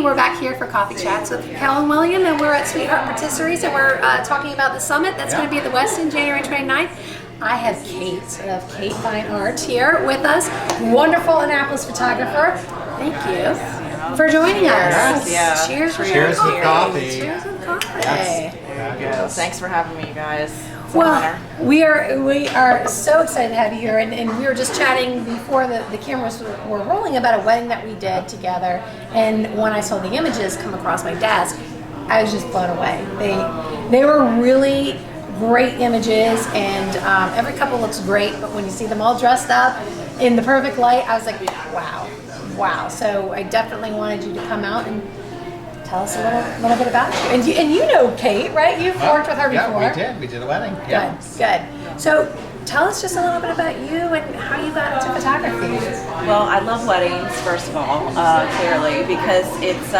We're back here for Coffee Chats with Raquel and William, and we're at Sweetheart Patisseries, and we're talking about the summit that's going to be at the Westin January 29th. I have Kate of Kate Fine Art here with us, wonderful Annapolis photographer. Thank you for joining us. Yeah. Cheers for Cheers with coffee. Cheers with coffee. Yes. Thanks for having me, you guys. Well, we are so excited to have you here, and we were just chatting before the cameras were rolling about a wedding that we did together, and when I saw the images come across my desk, I was just blown away. They were really great images, and every couple looks great, but when you see them all dressed up in the perfect light, I was like, wow. So I definitely wanted you to come out and tell us a little bit about you. And you know Kate, right? You've worked with her before. Yeah, we did a wedding. Yeah. Good. So tell us just a little bit about you and how you got into photography. Well, I love weddings, first of all, clearly, because it's,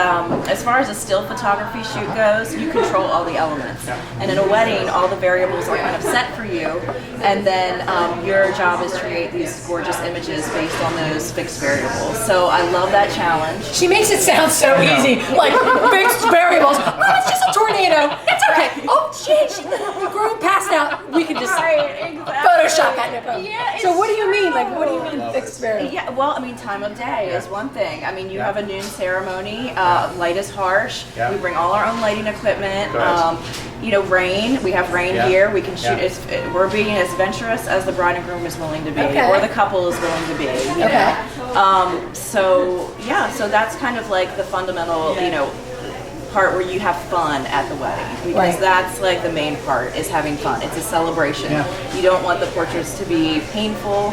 as far as a still photography shoot goes, you control all the elements. And in a wedding, all the variables are kind of set for you, and then your job is to create these gorgeous images based on those fixed variables. So I love that challenge. She makes it sound so easy, like fixed variables. Oh, it's just a tornado. It's okay. Oh, shit, the groom passed out. We can just Photoshop that. No problem. Yeah, so what do you mean? Like, what do you mean fixed variables? Yeah, well, I mean, time of day is one thing. I mean, you have a noon ceremony. Light is harsh. We bring all our own lighting equipment. You know, rain. We have rain here. We can shoot. We're being as adventurous as the bride and groom is willing to be, or the couple is willing to be. You know? So that's kind of like the fundamental, you know, part where you have fun at the wedding, because that's like the main part, is having fun. It's a celebration. You don't want the portraits to be painful.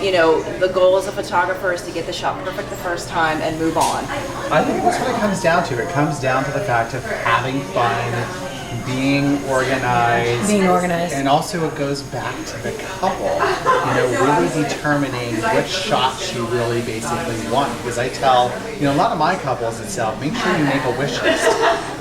You know, the goal as a photographer is to get the shot perfect the first time and move on. I think that's what it comes down to. It comes down to the fact of having fun, being organized, and also it goes back to the couple, you know, really determining which shots you really basically want. Because I tell, you know, a lot of my couples itself, make sure you make a wish list,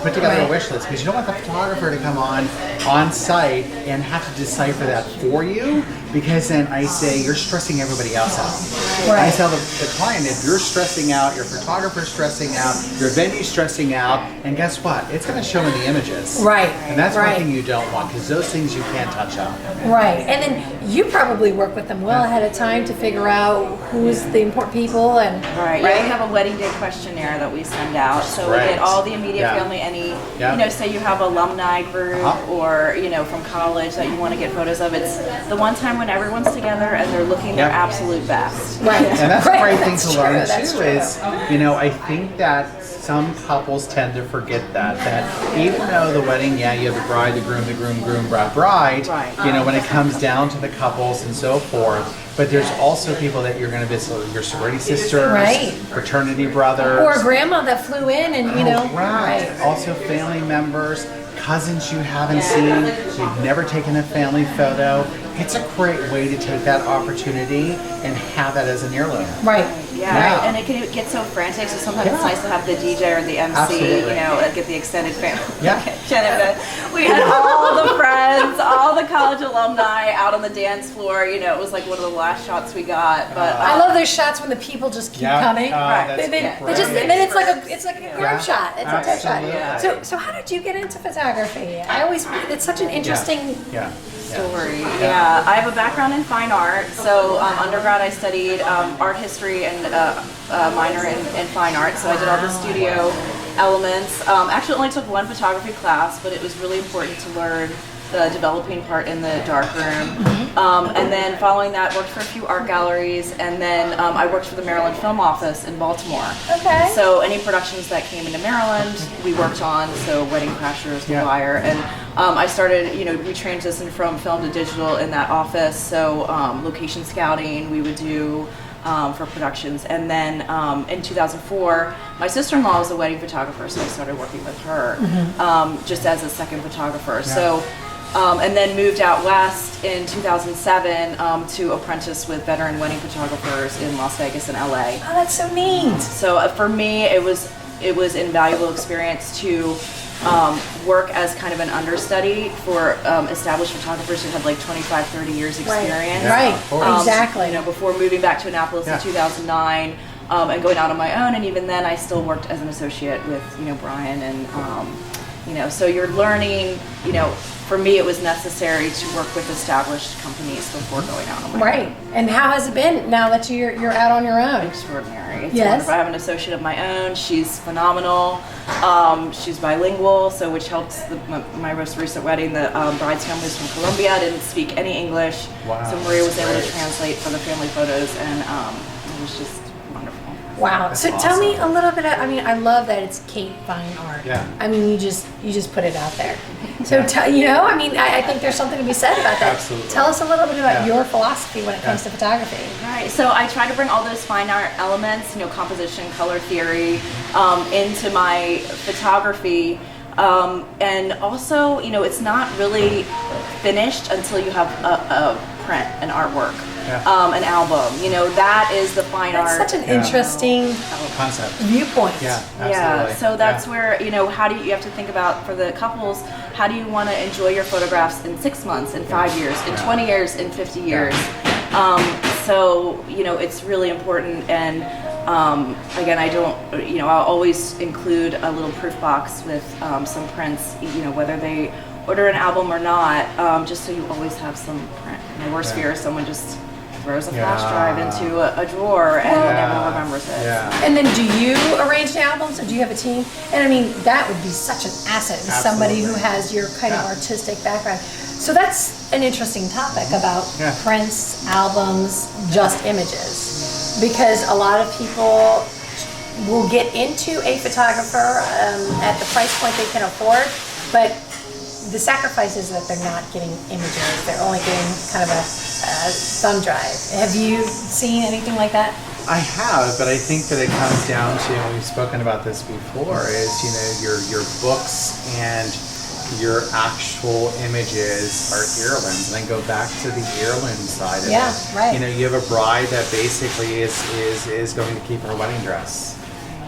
put together a wish list, because you don't want the photographer to come on site and have to decipher that for you, because then I say you're stressing everybody else out. I tell the client, if you're stressing out, your photographer's stressing out, your venue's stressing out, and guess what? It's going to show in the images. And that's one thing you don't want, because those things you can't touch up. And then you probably work with them well ahead of time to figure out who's the important people and we have a wedding day questionnaire that we send out, so we get all the immediate family. Any you know, say you have alumni group or, you know, from college that you want to get photos of. It's the one time when everyone's together and they're looking their absolute best. And that's a great thing to learn too. Is, you know, I think that some couples tend to forget that even though the wedding, you have the bride, the groom, bride, you know, when it comes down to the couples and so forth, but there's also people that you're going to visit, your sorority sisters, fraternity brothers, or a grandma that flew in, and you know, also family members, cousins you haven't seen, you've never taken a family photo. It's a great way to take that opportunity and have that as an heirloom. And it can get so frantic, so sometimes it's nice to have the DJ or the MC, you know, and get the extended family. We had all the friends, all the college alumni out on the dance floor. You know, it was like one of the last shots we got. But I love those shots when the people just keep coming. They just, and then it's like a group shot. It's a tip shot. So how did you get into photography? It's such an interesting story. I have a background in fine art. So undergrad I studied art history and minor in fine art. So I did all the studio elements. Actually only took one photography class, but it was really important to learn the developing part in the darkroom. And then following that, worked for a few art galleries, and then I worked for the Maryland Film Office in Baltimore. So any productions that came into Maryland, we worked on, so Wedding Crashers, The Wire, and I started, you know, we transitioned from film to digital in that office, so location scouting we would do for productions. And then in 2004, my sister-in-law was a wedding photographer, so I started working with her just as a second photographer. So and then moved out west in 2007 to apprentice with veteran wedding photographers in Las Vegas and LA. Oh, that's so neat. So for me, it was invaluable experience to work as kind of an understudy for established photographers who had like 25, 30 years experience. Exactly. You know, before moving back to Annapolis in 2009. and going out on my own. And even then, I still worked as an associate with, Brian and, so you're learning, for me, it was necessary to work with established companies before going out on my own. Right. And how has it been now that you're out on your own? Extraordinary. It's Yes. wonderful. I have an associate of my own. She's phenomenal. She's bilingual, so which helps my most recent wedding. The bride's family is from Colombia. Didn't speak any English. Wow, So Maria was able great. to translate for the family photos, and it was just wonderful. Wow. That's So tell me awesome. a little bit I love that it's Kate Fine Art. Yeah. I mean, you just put it out there. So I think there's something to be said about that. Absolutely. Tell us a little bit about Yeah. your philosophy when it comes to photography. Right. So I try to bring all those fine art elements, composition, color theory, into my photography. And also, it's not really finished until you have a print, an artwork, an album. That is the fine That's art. such an interesting Concept. viewpoint. Yeah, absolutely. Yeah, so that's Yeah. where, how do you have to think about, for the couples, how do you want to enjoy your photographs in 6 months, in 5 years, in 20 years, in 50 years? So, it's really important. And again, I don't, I'll always include a little proof box with some prints, whether they order an album or not, just so you always have some print. My worst fear is someone just throws a flash drive into a drawer and never remembers it. Yeah. And then do you arrange the albums or do you have a team? And I mean, that would be such an asset with somebody who Absolutely. has your kind of artistic background. So that's an interesting topic about prints, albums, just images. Because a lot of people will get into a photographer at the price point they can afford, but the sacrifice is that they're not getting images. They're only getting kind of a thumb drive. Have you seen anything like that? I have, but I think that it comes down to, and we've spoken about this before, is your books and your actual images are heirlooms, and then go back to the heirloom side of it. Right. You have a bride that basically is going to keep her wedding dress.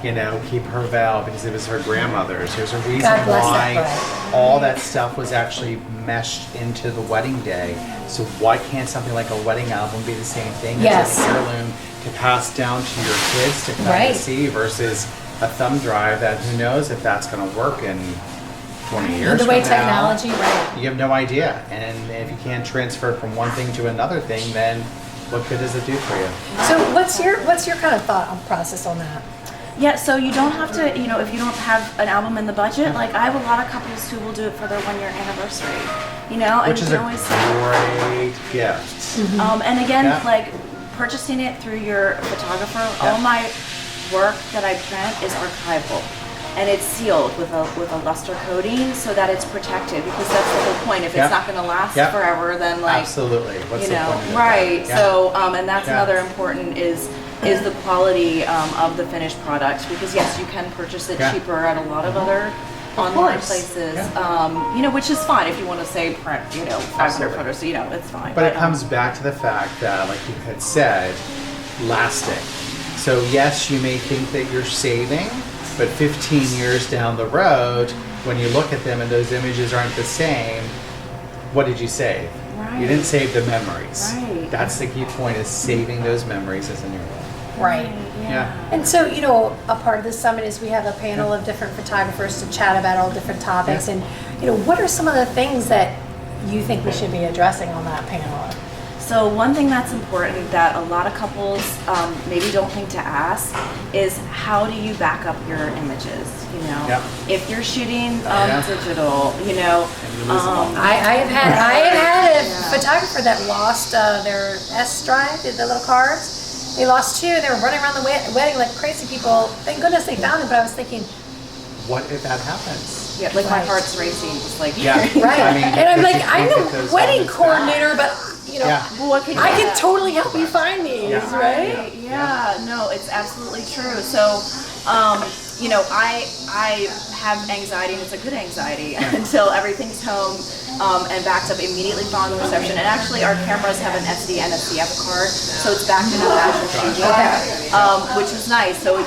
Keep her veil because it was her grandmother's. There's a reason God bless why that bride. all that stuff was actually meshed into the wedding day. So why can't something like a wedding album be the same thing Yes. as an heirloom to pass down to your kids to kind of see versus a thumb drive that who knows if that's going to work in 20 years The way from now. technology, right. You have no idea. And if you can't transfer from one thing to another thing, then what good does it do for you? So what's your kind of thought process on that? Yeah, so you don't have to, if you don't have an album in the budget, like I have a lot of couples who will do it for their 1-year anniversary, and Which you is can a always great gift. and again, Yeah. like purchasing it through your photographer, all my work that I print is archival. And it's sealed with a luster coating so that it's protected, because that's the whole point. If it's not going to last forever, then like Absolutely. What's the point of right? that? So and that's another important is the quality of the finished product, because yes, you can purchase it cheaper at a lot of other online places, which is fine if you want to say print 500 photos, it's fine. But it comes back to the fact that, like you had said, lasting. So yes, you may think that you're saving, but 15 years down the road, when you look at them and those images aren't the same, what did you save? Right. You didn't save the memories. Right. That's the key point, is saving those memories as in your life. Right. Yeah. And so, a part of the summit is we have a panel of different photographers to chat about all different topics. And, what are some of the things that you think we should be addressing on that panel? So one thing that's important that a lot of couples maybe don't think to ask is, how do you back up your images? If you're shooting digital, And you lose them all. I have had a photographer that lost their S drive, the little cards. They lost 2. They were running around the wedding like crazy people. Thank goodness they found it, but I was thinking, What if that happens? yeah, like my heart's racing, just like Yeah. right. I mean, And I'm because like, you I'm think that those the wedding moments coordinator, but well, what can you I do? can totally help you find these, Yeah. right? Yeah, no, it's absolutely true. So, I have anxiety, and it's a good anxiety until everything's home and backed up immediately following the reception. And actually, our cameras have an SD and a CF card, so it's backed into the actual shooting, which is nice. So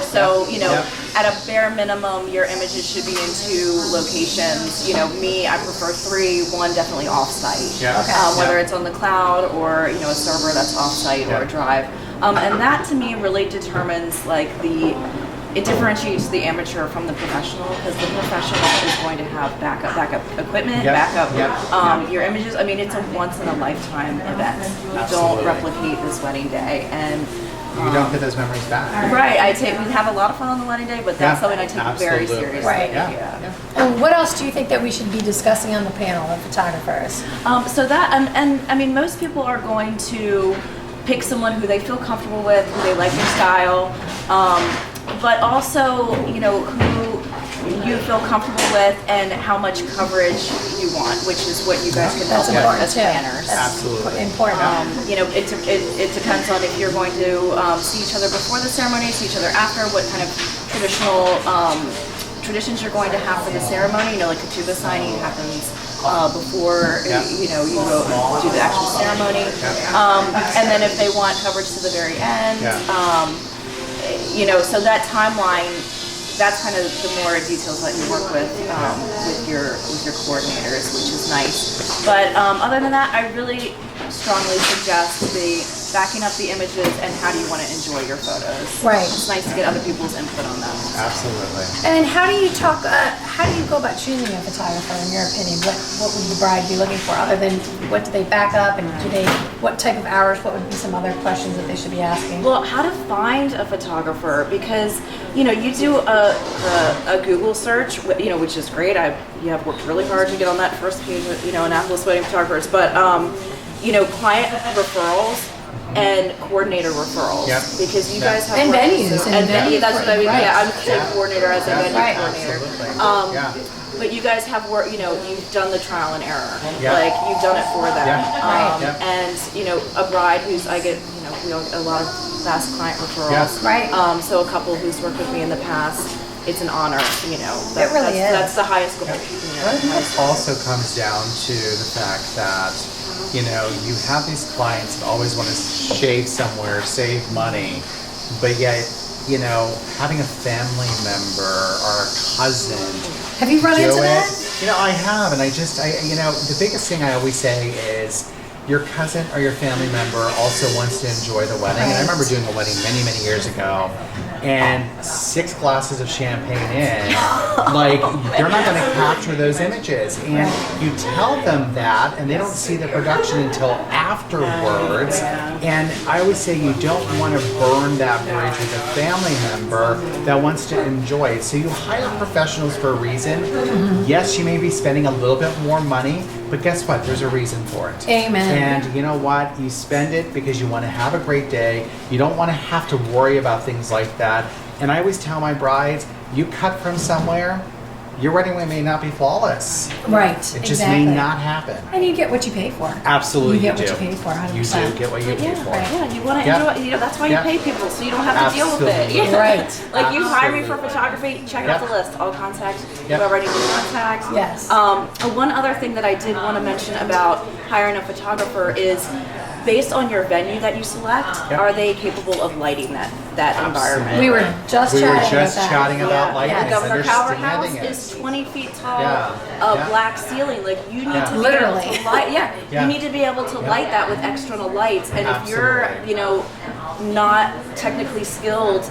at a bare minimum, your images should be in 2 locations. Me, I prefer 3. 1 definitely off-site, Yeah. whether it's on the cloud or a server that's off-site or a drive. And that to me really determines like it differentiates the amateur from the professional, because the professional is going to have backup equipment, your images. I mean, it's a once in a lifetime event. You don't replicate this wedding day, and you don't get those memories back. Right. We have a lot of fun on the wedding day, but that's something I take very seriously. Right. And what else do you think that we should be discussing on the panel of photographers? So that and I mean, most people are going to pick someone who they feel comfortable with, who they like their style. But also, you know, who you feel comfortable with and how much coverage you want, which is what you guys can help with as planners. Absolutely important. You know, it depends on if you're going to see each other before the ceremony, see each other after, what kind of traditions you're going to have for the ceremony. You know, like a tuba signing happens before you know, you go do the actual ceremony. And then if they want coverage to the very end. You know, so that timeline, that's kind of the more details that you work with your coordinators, which is nice. But other than that, I really strongly suggest backing up the images and how do you want to enjoy your photos. Right. It's nice to get other people's input on them. Absolutely. And how do you go about choosing a photographer, in your opinion? What would the bride be looking for, other than what do they back up, and what type of hours, what would be some other questions that they should be asking? Well, how to find a photographer, because, you know, you do a Google search, you know, which is great. You have worked really hard to get on that first page with, you know, Annapolis Wedding Photographers, but, you know, client referrals and coordinator referrals, because you guys have venues and venue. That's what I mean. Yeah, I'm saying coordinator as a venue coordinator. But you guys have worked. You know, you've done the trial and error. Like you've done it for them. And you know, a bride I get. You know, we a lot of fast client referrals. So a couple who's worked with me in the past. It's an honor. You know, it really is. That's the highest goal. I think it also comes down to the fact that, you know, you have these clients that always want to shave somewhere, save money, but yet, you know, having a family member or a cousin. Have you run into that? You know, I have, and you know, the biggest thing I always say is your cousin or your family member also wants to enjoy the wedding. And I remember doing a wedding many, many years ago, and 6 glasses of champagne in, like, they're not going to capture those images. And you tell them that, and they don't see the production until afterwards. And I always say you don't want to burn that bridge with a family member that wants to enjoy it. So you hire professionals for a reason. Yes, you may be spending a little bit more money, but guess what? There's a reason for it. Amen. And you know what? You spend it because you want to have a great day. You don't want to have to worry about things like that. And I always tell my brides, you cut from somewhere, your wedding may not be flawless. Right. It just may not happen. And you get what you pay for. Absolutely, you get what you pay for. 100%. You do get what you pay for. Yeah, you want to enjoy. You know, that's why you pay people, so you don't have to deal with it. Yeah. Right. Like you hire me for photography, check out the list. I'll contact whoever I need to contact. Yes. One other thing that I did want to mention about hiring a photographer is, based on your venue that you select, are they capable of lighting that environment? We were just chatting about lighting. The Governor Calvert House is 20 feet tall, a black ceiling. Like you need to literally be able to light. You need to be able to light that with external lights. And if you're, you know, not technically skilled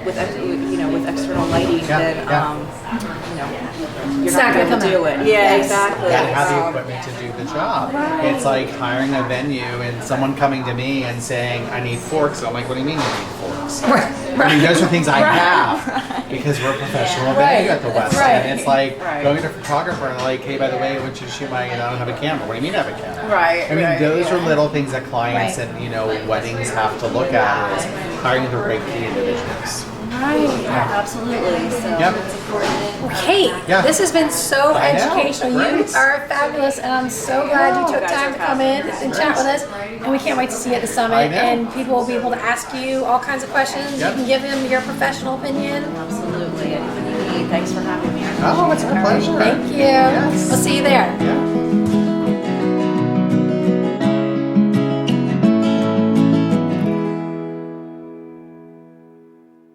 with external lighting, then you know, you're not going to do it. Yeah, exactly. You have the equipment to do the job. It's like hiring a venue and someone coming to me and saying, I need forks. I'm like, what do you mean you need forks? I mean, those are things I have because we're professional venue at the Westin. And it's like going to a photographer and like, hey, by the way, I want you to shoot I don't have a camera. What do you mean I have a camera? I mean, those are little things that clients and, you know, weddings have to look at, is hiring the right key individuals. Absolutely. So it's important. Okay, this has been so educational. You are fabulous, and I'm so glad you took time to come in and chat with us. And we can't wait to see you at the summit. And people will be able to ask you all kinds of questions. You can give them your professional opinion. Absolutely. Anything you need. Thanks for having me. Oh, it's a pleasure. Thank you. We'll see you there.